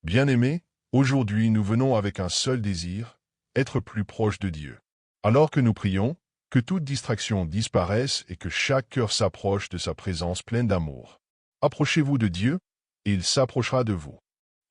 Bien-aimés, aujourd'hui nous venons avec un seul désir, être plus proche de Dieu. Alors que nous prions, que toute distraction disparaisse et que chaque cœur s'approche de sa présence pleine d'amour. Approchez-vous de Dieu, et il s'approchera de vous.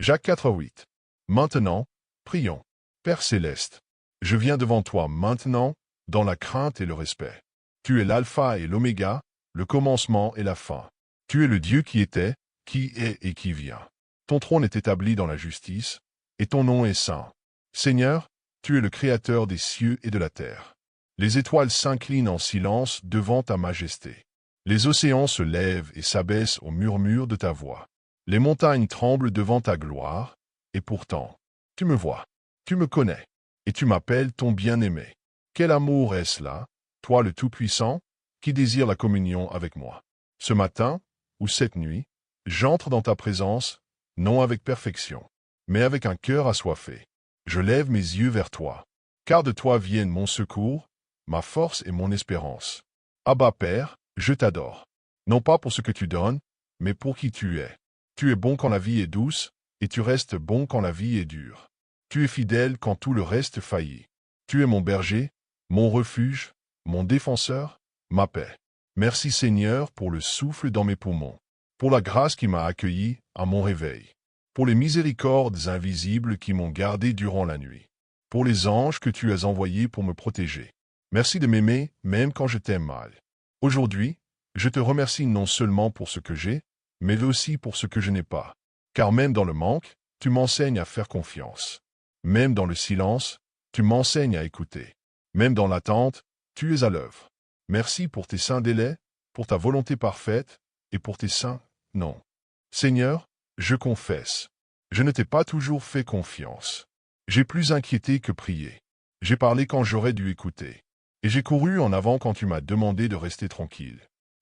Jacques 4,8. Maintenant, prions. Père céleste, je viens devant toi maintenant, dans la crainte et le respect. Tu es l'alpha et l'oméga, le commencement et la fin. Tu es le Dieu qui était, qui est et qui vient. Ton trône est établi dans la justice, et ton nom est saint. Seigneur, tu es le Créateur des cieux et de la terre. Les étoiles s'inclinent en silence devant ta majesté. Les océans se lèvent et s'abaissent au murmure de ta voix. Les montagnes tremblent devant ta gloire, et pourtant, tu me vois, tu me connais, et tu m'appelles ton bien-aimé. Quel amour est-ce là, toi le Tout-Puissant, qui désire la communion avec moi? Ce matin, ou cette nuit, j'entre dans ta présence, non avec perfection, mais avec un cœur assoiffé. Je lève mes yeux vers toi, car de toi viennent mon secours, ma force et mon espérance. Abba Père, je t'adore, non pas pour ce que tu donnes, mais pour qui tu es. Tu es bon quand la vie est douce, et tu restes bon quand la vie est dure. Tu es fidèle quand tout le reste faillit. Tu es mon berger, mon refuge, mon défenseur, ma paix. Merci Seigneur pour le souffle dans mes poumons, pour la grâce qui m'a accueilli à mon réveil, pour les miséricordes invisibles qui m'ont gardé durant la nuit, pour les anges que tu as envoyés pour me protéger. Merci de m'aimer même quand je t'aime mal. Aujourd'hui, je te remercie non seulement pour ce que j'ai, mais aussi pour ce que je n'ai pas. Car même dans le manque, tu m'enseignes à faire confiance. Même dans le silence, tu m'enseignes à écouter. Même dans l'attente, tu es à l'œuvre. Merci pour tes saints délais, pour ta volonté parfaite, et pour tes saints non. Seigneur, je confesse, je ne t'ai pas toujours fait confiance. J'ai plus inquiété que prié. J'ai parlé quand j'aurais dû écouter. Et j'ai couru en avant quand tu m'as demandé de rester tranquille.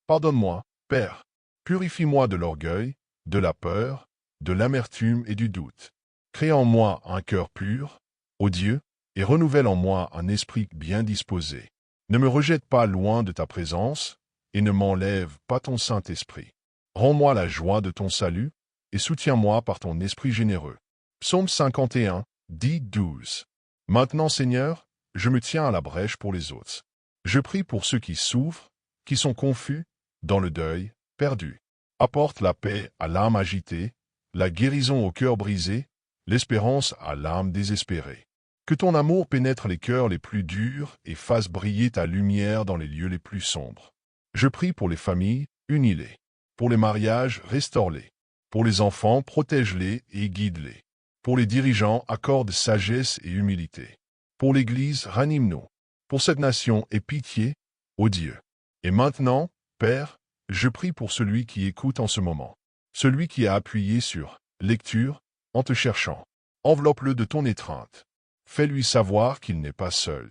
Pardonne-moi, Père. Purifie-moi de l'orgueil, de la peur, de l'amertume et du doute. Crée en moi un cœur pur, ô Dieu, et renouvelle en moi un esprit bien disposé. Ne me rejette pas loin de ta présence, et ne m'enlève pas ton Saint-Esprit. Rends-moi la joie de ton salut, et soutiens-moi par ton esprit généreux. Psaume 51, 10-12. Maintenant, Seigneur, je me tiens à la brèche pour les autres. Je prie pour ceux qui souffrent, qui sont confus, dans le deuil, perdus. Apporte la paix à l'âme agitée, la guérison au cœur brisé, l'espérance à l'âme désespérée. Que ton amour pénètre les cœurs les plus durs et fasse briller ta lumière dans les lieux les plus sombres. Je prie pour les familles, unis-les. Pour les mariages, restaure-les. Pour les enfants, protège-les et guide-les. Pour les dirigeants, accorde sagesse et humilité. Pour l'Église, ranime-nous. Pour cette nation, aie pitié, ô Dieu. Et maintenant, Père, je prie pour celui qui écoute en ce moment. Celui qui a appuyé sur « lecture » en te cherchant. Enveloppe-le de ton étreinte. Fais-lui savoir qu'il n'est pas seul.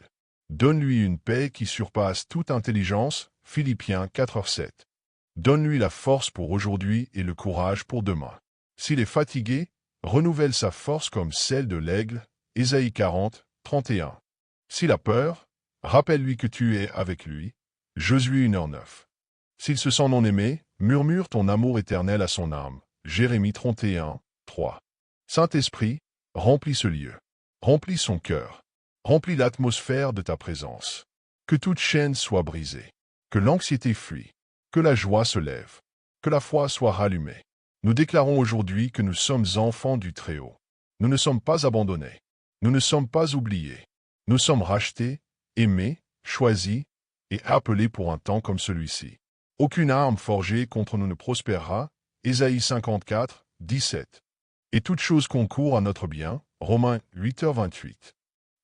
Donne-lui une paix qui surpasse toute intelligence, Philippiens 4,7. Donne-lui la force pour aujourd'hui et le courage pour demain. S'il est fatigué, renouvelle sa force comme celle de l'aigle, Ésaïe 40, 31. S'il a peur, rappelle-lui que tu es avec lui, Josué 1h9. S'il se sent non aimé, murmure ton amour éternel à son âme, Jérémie 31, 3. Saint-Esprit, remplis ce lieu. Remplis son cœur. Remplis l'atmosphère de ta présence. Que toute chaîne soit brisée. Que l'anxiété fuit. Que la joie se lève. Que la foi soit rallumée. Nous déclarons aujourd'hui que nous sommes enfants du Très-Haut. Nous ne sommes pas abandonnés. Nous ne sommes pas oubliés. Nous sommes rachetés, aimés, choisis et appelés pour un temps comme celui-ci. Aucune arme forgée contre nous ne prospérera, Ésaïe 54, 17. Et toute chose concourt à notre bien, Romains 8h28.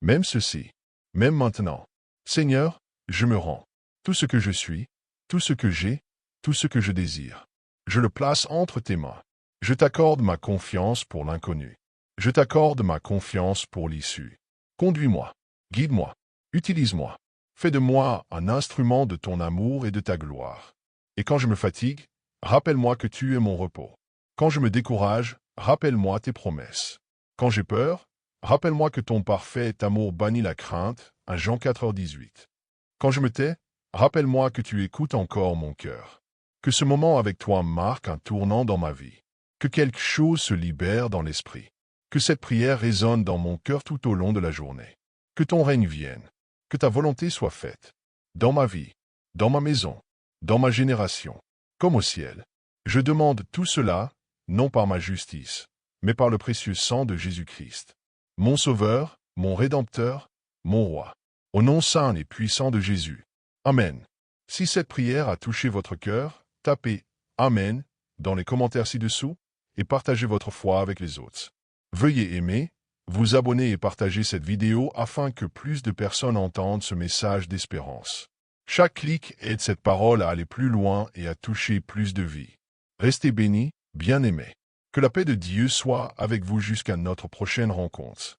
Même ceci, même maintenant. Seigneur, je me rends. Tout ce que je suis, tout ce que j'ai, tout ce que je désire. Je le place entre tes mains. Je t'accorde ma confiance pour l'inconnu. Je t'accorde ma confiance pour l'issue. Conduis-moi, guide-moi, utilise-moi. Fais de moi un instrument de ton amour et de ta gloire. Et quand je me fatigue, rappelle-moi que tu es mon repos. Quand je me décourage, rappelle-moi tes promesses. Quand j'ai peur, rappelle-moi que ton parfait amour bannit la crainte, 1 Jean 4h18. Quand je me tais, rappelle-moi que tu écoutes encore mon cœur. Que ce moment avec toi marque un tournant dans ma vie. Que quelque chose se libère dans l'esprit. Que cette prière résonne dans mon cœur tout au long de la journée. Que ton règne vienne. Que ta volonté soit faite. Dans ma vie, dans ma maison, dans ma génération, comme au ciel. Je demande tout cela, non par ma justice, mais par le précieux sang de Jésus-Christ. Mon Sauveur, mon Rédempteur, mon Roi. Au nom saint et puissant de Jésus. Amen. Si cette prière a touché votre cœur, tapez « Amen » dans les commentaires ci-dessous et partagez votre foi avec les autres. Veuillez aimer, vous abonner et partager cette vidéo afin que plus de personnes entendent ce message d'espérance. Chaque clic aide cette parole à aller plus loin et à toucher plus de vies. Restez bénis, bien-aimés. Que la paix de Dieu soit avec vous jusqu'à notre prochaine rencontre.